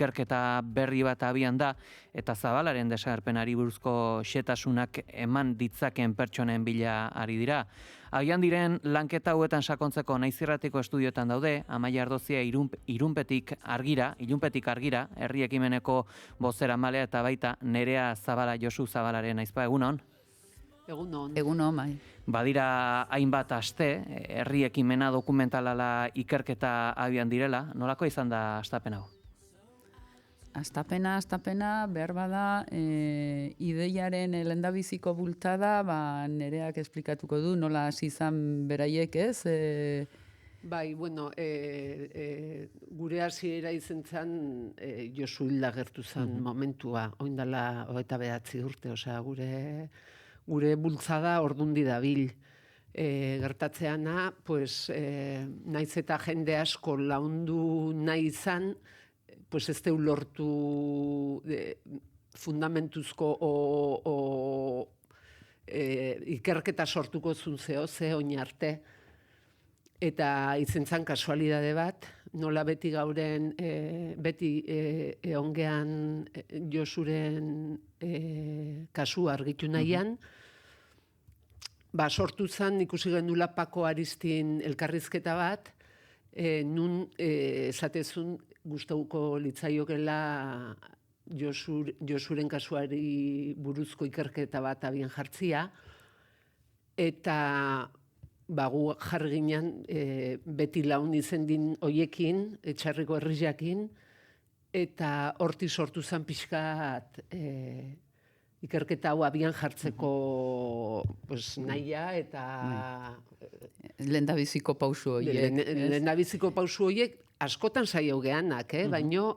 ikerketa berri bat abian da, eta Zabalaren desagerpenari buruzko xetasunak eman ditzakeen pertsonen bila ari dira. Agian diren lanketa hauetan sakontzeko Naiz Irratiko estudioetan daude, Amaia Ardozia ilunpetik argira, herri ekimeneko bozeramalea eta baita Nerea Zabala, Josu Zabalaren aizpa, egunon? Egunon, bai. Badira hainbat aste, herri ekimena dokumentalala ikerketa abian direla, nolako izan da hastapen hau? Astapena, behar bada, ideiaren lehendabiziko bultada, Nereak esplikatuko du, nola hasi izan beraiek, ez? Bai, bueno, gure hasiera izen zen Josu hilda gertu zen momentua, oindala 29 urte, osea, gure bultzada ordundi dabil. Gertatzeana, pues, naiz eta jende asko laundu nahi izan, pues ez deu lortu fundamentuzko ikerketa sortuko zunzeo, ze oin arte. Eta izen zan kasualidade bat, nola beti gauren, beti eongean Josuren kasu argitu nahian, sortu zen ikusi gendula Pako Aristin elkarrizketa bat, nun esatezun gustauko litzaiokela Josuren kasuari buruzko ikerketa bat abian jartzia, eta gu jarri ginen beti laun izen din oiekin, etxarriko herriakin, eta horti sortu zen pixkat ikerketa hau abian jartzeko nahia eta... Lehendabiziko pausu horiek. Lehendabiziko pausu horiek askotan saio geanak, baino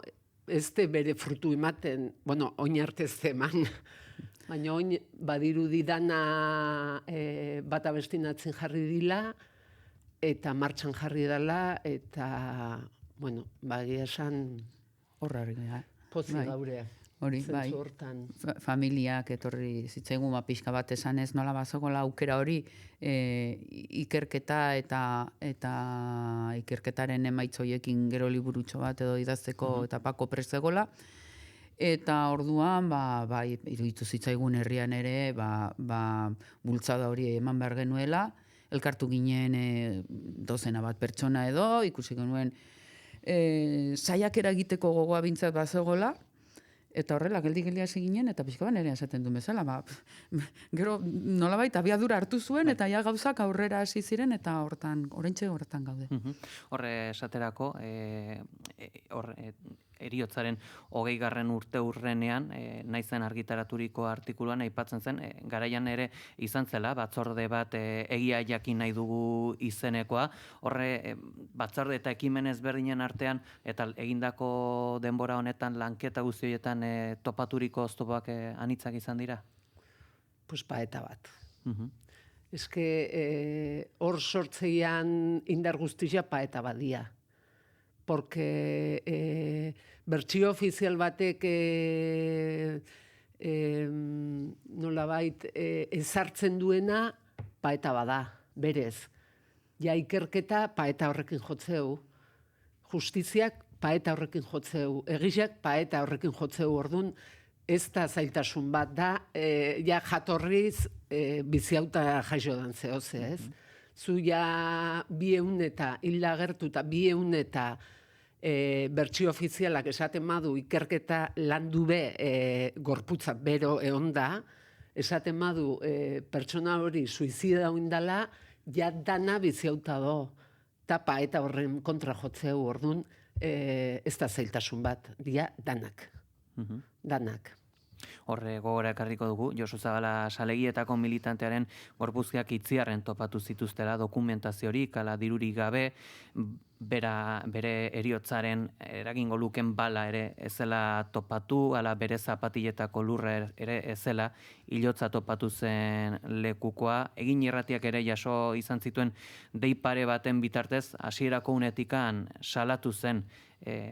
ez de bere frutu ematen, bueno, oin arte ez eman, baina oin badirudi dana bat abestinatzen jarri dila, eta martxan jarri dela, eta, bueno, bagia esan... Horrari, pozik gaurea. Hori, bai, familiak etorri zitzaigun pixka bat esanez nola bazogola aukera hori ikerketa eta ikerketaren emaitzoiekin gero liburutxo bat edo idazteko eta Pako prezegola. Eta orduan, iruditu zitzaigun herrian ere, bultzada hori eman behar genuela, elkartu ginen dozena bat pertsona edo, ikusi genuen saiakera egiteko gogoa bintzat bazegola, eta horrela, geldi hasi ginen, eta pixka bat nerea esaten duen bezala. Gero, nolabait, abiadura hartu zuen, eta ja gauzak aurrera hasi ziren, eta oraintxe horretan gaude. Horre esaterako, heriotzaren 20. urte urrenean, naizen argitaraturiko artikuluan aipatzen zen, garaian ere izan zela, batzorde bat egia jakin nahi dugu izenekoa, horre batzorde eta ekimen ezberdinen artean, eta egindako denbora honetan lanketa guztioetan topaturiko oztopoak anitzak izan dira? Pues paeta bat. Eske hor sortzeian indar guztia paeta badia. Porque bertsio ofizial batek nolabait ezartzen duena paeta bada, berez. Ja ikerketa paeta horrekin jotzeu, justiziak paeta horrekin jotzeu, egisak paeta horrekin jotzeu, orduan ez da zailtasun bat da, ja jatorriz biziauta jaixo dan zehoze, ez? Zu ja 200 eta hilda gertu eta 200 eta bertsio ofizialak esaten madu ikerketa landu be gorputza bero eonda, esaten madu pertsona hori suizida oindala, ja dana biziauta do. Tapa eta horren kontra jotzeu orduan ez da zailtasun bat, dia danak. Danak. Horre gogora ekarriko dugu, Josu Zabala salegietako militantearen gorpuzkiak itziarren topatu zituztela dokumentaziorik, ala dirurik gabe, bere heriotzaren eragingo luken bala ere ezela topatu, ala bere zapatiletako lurra ere ezela hilotza topatu zen lekukoa. Egin irratiak ere jaso izan zituen dei pare baten bitartez, hasierako unetikan salatu zen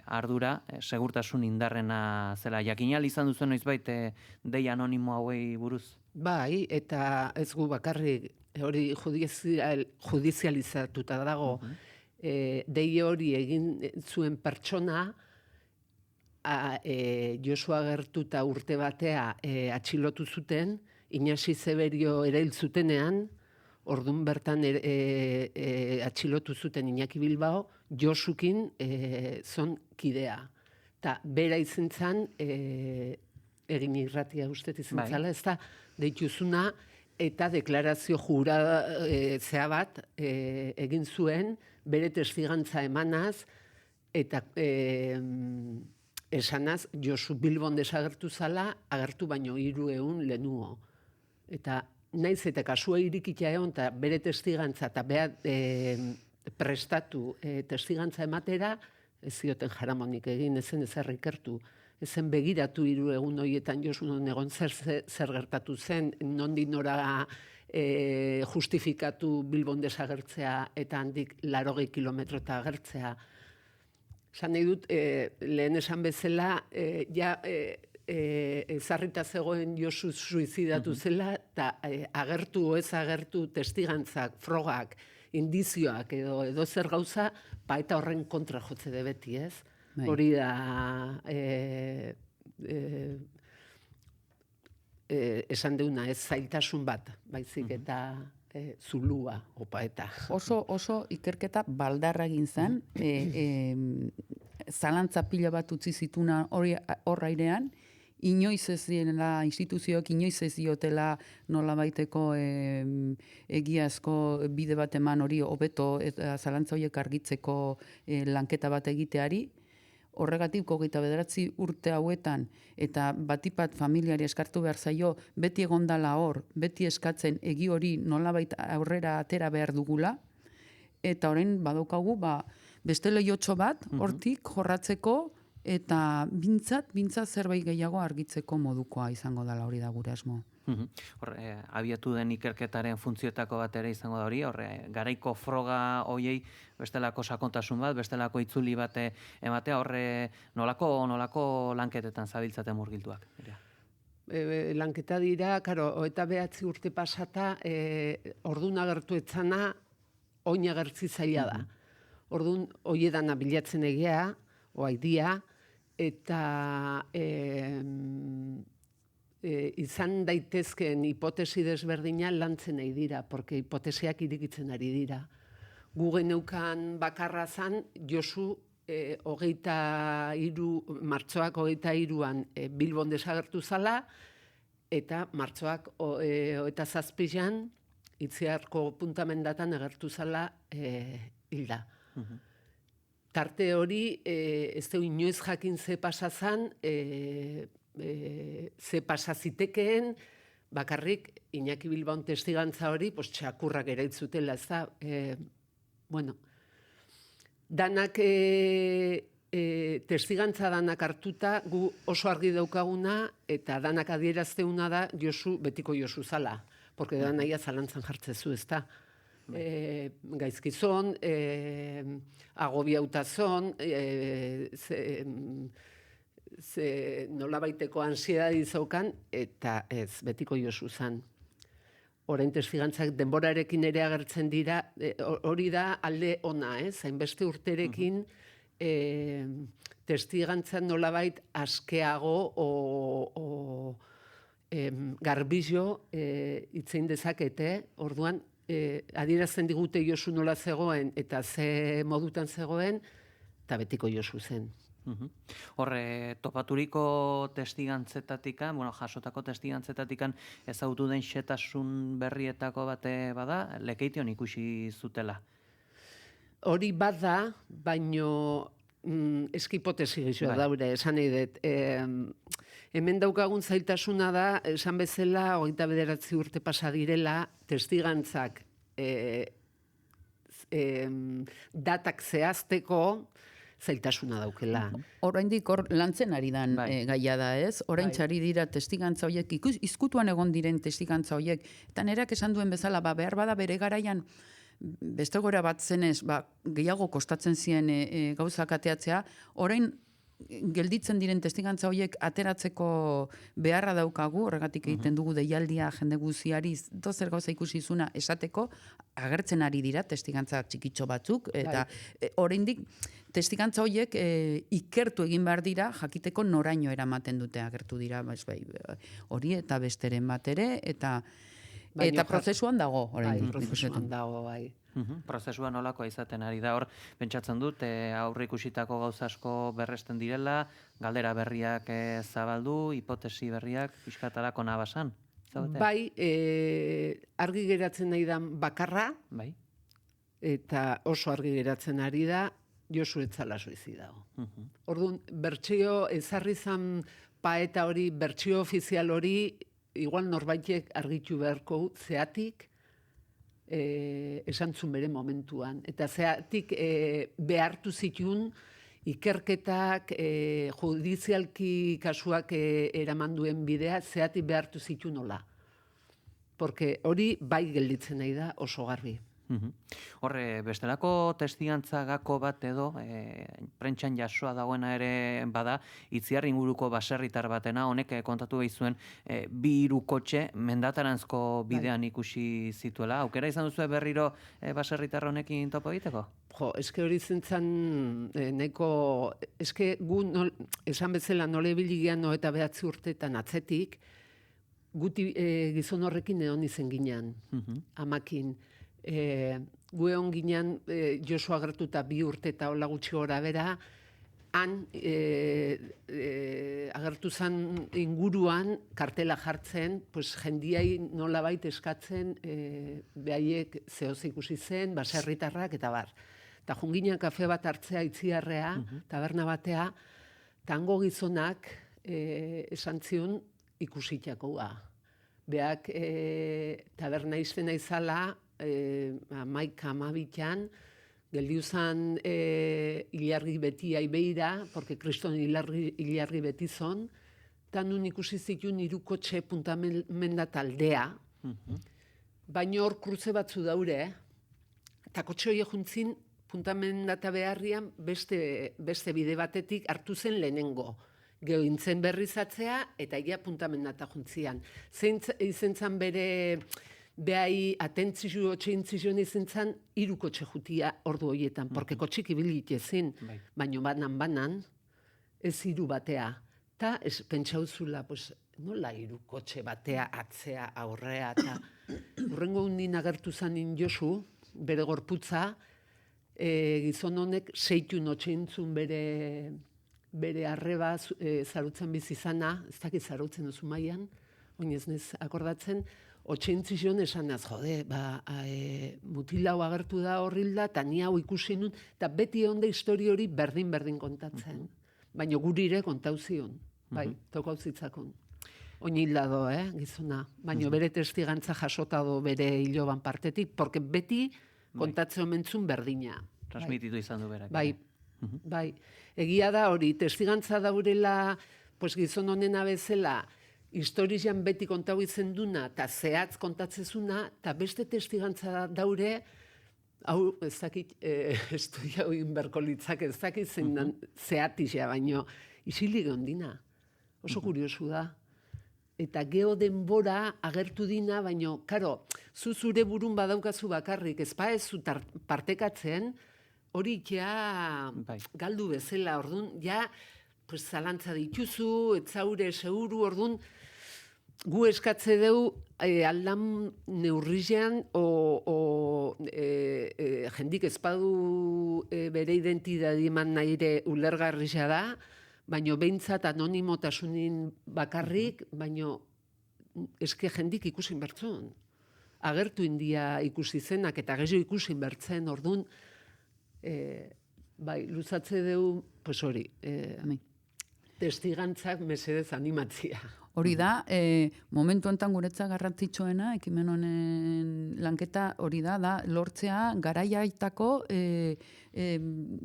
ardura, segurtasun indarrena zela. Jakinal izan duzen noizbait dei anonimo hauei buruz? Bai, eta ez gu bakarrik hori judizializatuta dago, dei hori egin zuen pertsona Josu Agertuta urte batea atxilotu zuten, Inasi Zeberio erail zutenean, ordun bertan atxilotu zuten Iñaki Bilbao, Josukin zon kidea. Ta bera izan zen, egin irratia ustez izan zala, ez da, deituzuna, eta deklarazio jura zea bat egin zuen, bere testigantza emanaz, eta esanaz, Josu Bilbon desagertu zala, agertu baino 300 lehenuo. Eta naiz eta kasua irikitea egon, eta bere testigantza, eta behar prestatu testigantza ematera, ez zioten jaramonik egin, ezen ezer ikertu. Ezen begiratu 3 egun horietan Josu non egon zer gertatu zen, nondik nora justifikatu Bilbon desagertzea, eta handik 80 kilometro eta agertzea. Esan nahi dut, lehen esan bezala, ezarrita zegoen Josu suizidatu zela, eta agertu o ez agertu testigantzak, frogak, indizioak edo zer gauza, eta horren kontra jotze de beti, ez? Hori da esan deuna, ez zailtasun bat, baizik eta zulua, opa eta. Oso ikerketa baldarra egin zen, zalantza pila bat utzi zituna horra airean, inoiz ez diela instituzioak, inoiz ez diotela nolabaiteko egiazko bide bat eman hori hobeto eta zalantza horiek argitzeko lanketa bat egiteari. Horregatik 29 urte hauetan eta batipat familiari eskartu behar zaio, beti egondala hor, beti eskatzen egi hori nolabait aurrera atera behar dugula, eta orain badaukagu beste lehiotxo bat, hortik jorratzeko, eta bintzat zerbait gehiago argitzeko modukoa izango dela, hori da gure asmo. Abiatu den ikerketaren funtzioetako bat ere izango da hori, garaiko froga hoiei bestelako sakontasun bat, bestelako itzuli bat ematea, nolako lanketetan zabiltzaten murgilduak? Lanketa dira, eta 9 urte pasata, ordun agertu etzana, oin agertzi zaila da. Ordun, hoiedana bilatzen egia, oaidia, eta izan daitezkeen hipotesi desberdina lantzen nahi dira, porque hipotesiak irikitzen ari dira. Gu geneukan bakarra zan, Josu martxoak 23an Bilbon desagertu zala, eta martxoak 27an Itziarko puntamendatan agertu zala hilda. Tarte hori, ez du inoiz jakin ze pasazan, ze pasazitekeen, bakarrik Iñaki Bilbaon testigantza hori, txakurrak eraitzutela, ez da, danak testigantza danak hartuta, gu oso argi daukaguna, eta danak adierazteuna da Josu, betiko Josu zala, porque danaia zalantzan jartzezu, ez da. Gaizkizon, agobiautazon, nolabaiteko ansiedadi zaukan, eta ez, betiko Josu zan. Orain testigantzak denborarekin ere agertzen dira, hori da alde ona, hainbeste urterekin testigantzak nolabait askeago o garbizio itzein dezakete, orduan, adierazten digute Josu nola zegoen eta ze modutan zegoen, eta betiko Josu zen. Horre, topaturiko testigantzetatik, jasotako testigantzetatik ezagutu den xetasun berrietako bate bada, Lekeition ikusi zutela? Hori bada, baino eskipotesi gizua daure, esan nahi dut. Hemen daukagun zailtasuna da, esan bezala, 29 urte pasa direla, testigantzak datak zehazteko zailtasuna daukela. Oraindik lantzen ari dan gaia da, ez? Orain txari dira testigantza horiek, izkutuan egon diren testigantza horiek, eta nerak esan duen bezala, behar bada bere garaian, beste gora bat zenez, gehiago kostatzen ziren gauzak ateatzea, orain gelditzen diren testigantza horiek ateratzeko beharra daukagu, horregatik egiten dugu deialdia jende guziari zer gauza ikusi izuna esateko, agertzen ari dira testigantza txikitxo batzuk, eta oraindik testigantza horiek ikertu egin behar dira, jakiteko noraino eramaten dute agertu dira, hori eta besteren bat ere, eta prozesuan dago, oraindik. Prozesuan dago, bai. Prozesua nolakoa izaten ari da hor, pentsatzen dut, aurre ikusitako gauza asko berresten direla, galdera berriak zabaldu, hipotesi berriak pixkatarako nabasan. Bai, argi geratzen nahi da bakarra, bai. Eta oso argi geratzen ari da, Josu etzala suizidago. Orduan, bertsio ezarri zan paeta hori, bertsio ofizial hori, igual norbaitek argitu beharko zeatik, esan zuen bere momentuan. Eta zeatik behartu zituen ikerketak, judizialki kasuak eraman duen bidea, zeatik behartu zituen nola. Porque hori bai gelditzen nahi da oso garbi. Horre, bestelako testigantza gako bat edo, prentxan jasoa dagoena ere bada, Itziar inguruko baserritar batena, honek kontatu behizuen, 2 kotxe mendataranzko bidean ikusi zituela. Aukera izan duzu berriro baserritar honekin topo egiteko? Jo, eske hori zentzan neko, eske gu esan bezala nole biligian 29 urteetan atzetik, guti gizon horrekin egon izen ginean, amakin. Gu egon ginean Josu agertuta 2 urte eta hola gutxi gora bera, han agertu zan inguruan kartela jartzen, pues jendiai nolabait eskatzen behaiek zehoz ikusi zen, baserritarrak eta bar. Eta junginean kafe bat hartzea Itziarrea, taberna batea, tango gizonak esan zion ikusitakoa. Beak taberna izena izala, 11-12, geldiuzan ilargi beti aibeira, porque kriston ilargi beti zon, eta nun ikusi zituen 3 kotxe puntamenda taldea, baina hor kruze batzu daure, eta kotxe hori juntzin puntamenda eta beharrian beste bide batetik hartu zen lehenengo. Gero intzen berrizatzea eta ia puntamenda eta juntzian. Zein izen zan bere behai atentzio txeintzizioan izen zan 3 kotxe jutia ordu horietan, porque kotxik ibilit ezin, baina banan, ez 3 batea. Ta pentsauzula, pues, nola 3 kotxe batea atzea aurrea, eta hurrengo hundin agertu zanin Josu, bere gorputza, gizon honek 6 notxeintzun bere arreba zarutzen bizizana, ez dakit zarutzen duzu maian, oinez nez akordatzen, otxeintzizion esanaz, jode, mutilau agertu da horrilda, eta ni hau ikusi nun, eta beti onda histori hori berdin kontatzen. Baina gurire kontau zion, bai, tokau zitzakon. Oinilda do, gizona. Baina bere testigantza jasota do bere hiloban partetik, porque beti kontatzen omentzun berdina. Transmititu izan du berak. Bai, egia da hori, testigantza daurela, pues gizon honena bezala, historizian beti kontau izen duna, eta zehatz kontatzezuna, eta beste testigantza daure, hau ez dakit, estudia egin berko litzak, ez dakit zen zehatizia, baino isilik ondina. Oso kuriosu da. Eta geho denbora agertu dina, baino, karo, zure burun badaukazu bakarrik, ez ez zu partekatzen, hori ja galdu bezala, orduan, ja, pues zalantza dituzu, etzaure seguru, orduan, gu eskatze deu aldan neurrizean o jendik ezpadu bere identidadi eman nahire ulergarria da, baino behintzat anonimotasunin bakarrik, baino eske jendik ikusin bertzun. Agertu india ikusi zenak eta gehiago ikusin bertzen, orduan, bai, luzatze deu, pues hori, testigantzak mesedez animatzia. Hori da, momentu enten guretza garrantzitsuena, ekimen honen lanketa hori da, lortzea garaiaitako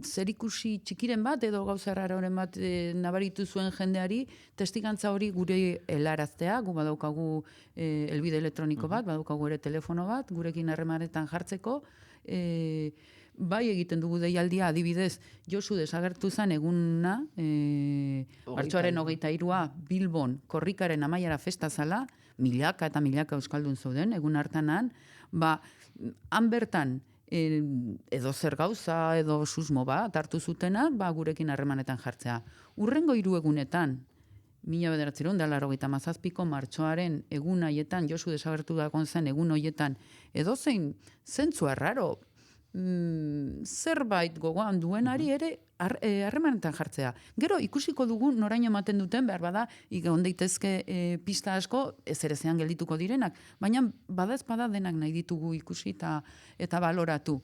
zerikusi txikiren bat edo gauza erraroren bat nabaritu zuen jendeari, testigantza hori gure helaraztea, gu badaukagu helbide elektroniko bat, badaukagu ere telefono bat, gurekin harremanetan jartzeko, bai egiten dugu deialdia, adibidez, Josu desagertu zen eguna, martxoaren 23a Bilbon korrikaren amaiera festa zala, milaka eta milaka euskaldun zeuden, egun hartanan, han bertan, edo zer gauza, edo susmo hartu zutena, gurekin harremanetan jartzea. Urrengo 3 egunetan, 1987ko martxoaren egun haietan, Josu desagertu dagoen zen egun hoietan, edo zein zentzua raro, zerbait gogoan duenari ere harremanetan jartzea. Gero ikusiko dugu noraino ematen duten, behar bada, egon daitezke pista asko, ezerezean geldituko direnak, baina bada denak nahi ditugu ikusi eta baloratu.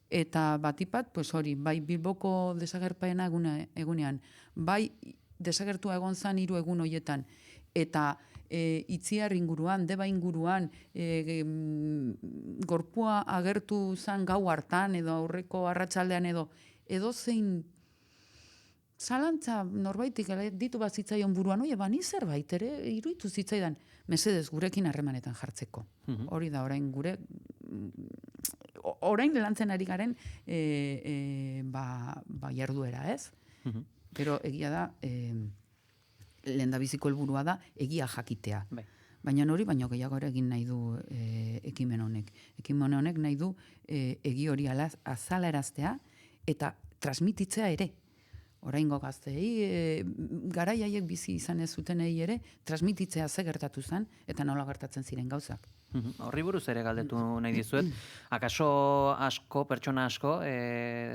Eta batipat, hori, bai Bilboko desagerpena egunean, bai desagertua egon zan 3 egun hoietan, eta Itziar inguruan, Deba inguruan, gorpua agertu zan gau hartan, edo aurreko arratsaldean edo zein zalantza norbaitik ditu bat zitzaion buruan, ni zerbait ere, iruditu zitzaidan, mesedez gurekin harremanetan jartzeko. Hori da, orain lantzen ari garen jarduera, ez? Pero egia da, lehendabiziko helburua da egia jakitea. Baina hori baino gehiago ere egin nahi du ekimen honek. Ekimen honek nahi du egi hori azalaraztea eta transmititzea ere. Oraingo gazteei, garai haiek bizi izan ez zutenei ere, transmititzea ze gertatu zen eta nola gertatzen ziren gauzak. Horri buruz ere galdetu nahi dizuet. Akaso pertsona asko,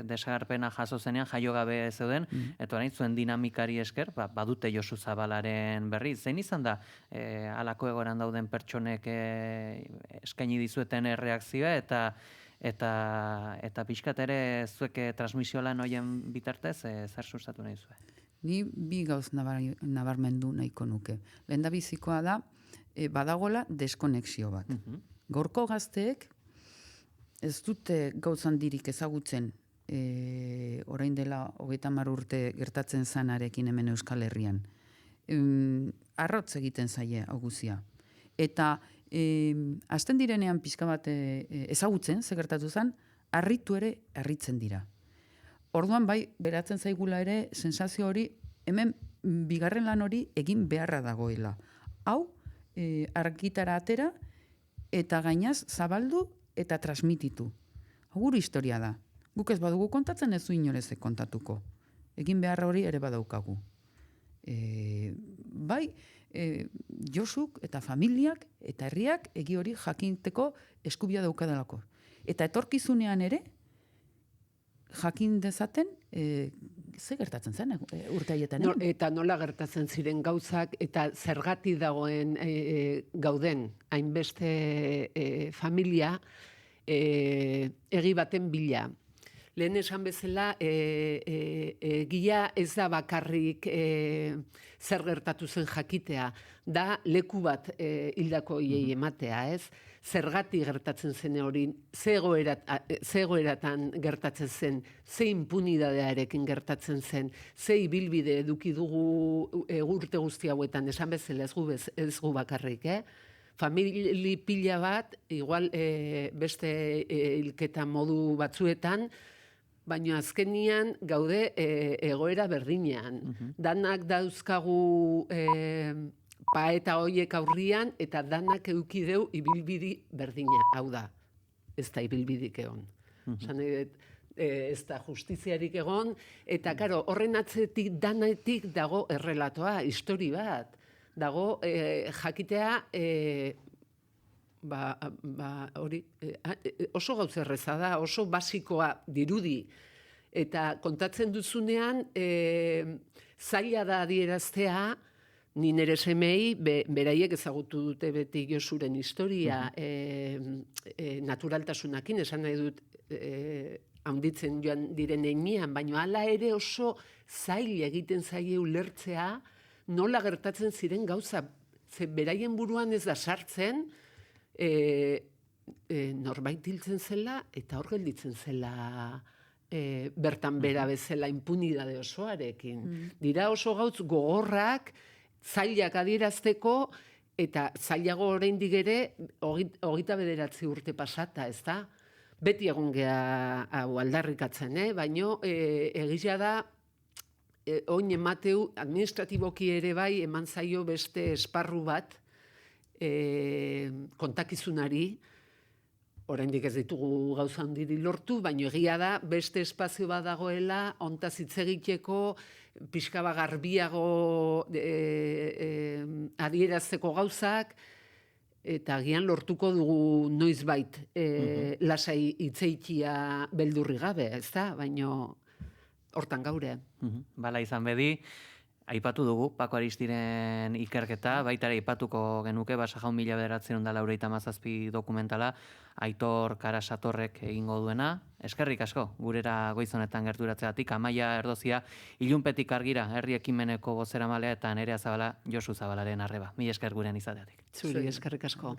desagerpena jaso zenean jaio gabe zeuden, eta orain zuen dinamikari esker, badute Josu Zabalaren berri. Zein izan da, halako egoeran dauden pertsonek eskaini dizueten erreakzioa, eta pixkat ere zuek transmisio lan horien bitartez, zer sustatu nahi zuen? Ni bi gauz nabarmendu nahiko nuke. Lehendabizikoa da, badagola deskonexio bat. Gaurko gazteek ez dute gauzan dirik ezagutzen orain dela 30 urte gertatzen zanarekin hemen Euskal Herrian. Arrotz egiten zaie hau guzia. Eta hasten direnean pixka bat ezagutzen, ze gertatu zen, harritu ere harritzen dira. Orduan bai, beratzen zaigula ere sensazio hori, hemen bigarren lan hori egin beharra dagoela. Hau, argitara atera eta gainaz zabaldu eta transmititu. Gure historia da. Guk ez badugu kontatzen ez du inorezek kontatuko. Egin beharra hori ere badaukagu. Bai, Josuk eta familiak eta herriak egi hori jakinteko eskubia daukadalako. Eta etorkizunean ere jakin dezaten ze gertatzen zen urte haietan. Eta nola gertatzen ziren gauzak eta zergatik dagoen gauden hainbeste familia egi baten bila. Lehen esan bezala, egia ez da bakarrik zer gertatu zen jakitea, da leku bat hildako hiei ematea, ez? Zergatik gertatzen zen hori, ze egoeratan gertatzen zen, ze impunidadearekin gertatzen zen, ze ibilbide eduki dugu urte guzti hauetan, esan bezala ez gu bakarrik, Famili pila bat, igual beste hilketa modu batzuetan, baina azkenian gaude egoera berdinean. Danak dauzkagu paeta hoiek aurrian, eta danak eukideu ibilbidi berdina. Hau da, ez da ibilbidik egon. Ez da justiziarik egon, eta karo, horren atzetik danetik dago errelatoa, histori bat. Dago jakitea hori oso gauza erreza da, oso basikoa dirudi. Eta kontatzen duzunean, zaila da adieraztea, ni nire semei, beraiek ezagutu dute beti Josuren historia, naturaltasunakin, esan nahi dut, handitzen joan diren heinean, baina hala ere oso zaila egiten zaie ulertzea, nola gertatzen ziren gauza, ze beraien buruan ez da sartzen, norbait hiltzen zela, eta hor gelditzen zela bertan bera bezala impunidade osoarekin. Dira oso gautz gogorrak, zailak adierazteko, eta zailago oraindik ere 29 urte pasata, ez da? beti egon gea hau aldarrikatzen, baino egia da, oin emateu, administratiboki ere bai, eman zaio beste esparru bat kontakizunari, oraindik ez ditugu gauza handiri lortu, baino egia da beste espazio bat dagoela, hontaz hitz egiteko, pixka bat garbiago adierazteko gauzak, eta agian lortuko dugu noizbait lasai hitzeitia beldurri gabe, ezta? Baino hortan gaure. Bala izan bedi, aipatu dugu Pako Aristiren ikerketa, baita ere aipatuko genuke Basa Jaun 1997 dokumentala, Aitor Karasatorrek egingo duena. Eskerrik asko, gurera goiz honetan gerturatzeatik, Amaia Erdozia, Ilunpetik Argira, herri ekimeneko bozeramalea eta Nerea Zabala, Josu Zabalaren arreba. Mila esker gurean izateatik. Zuri eskerrik asko.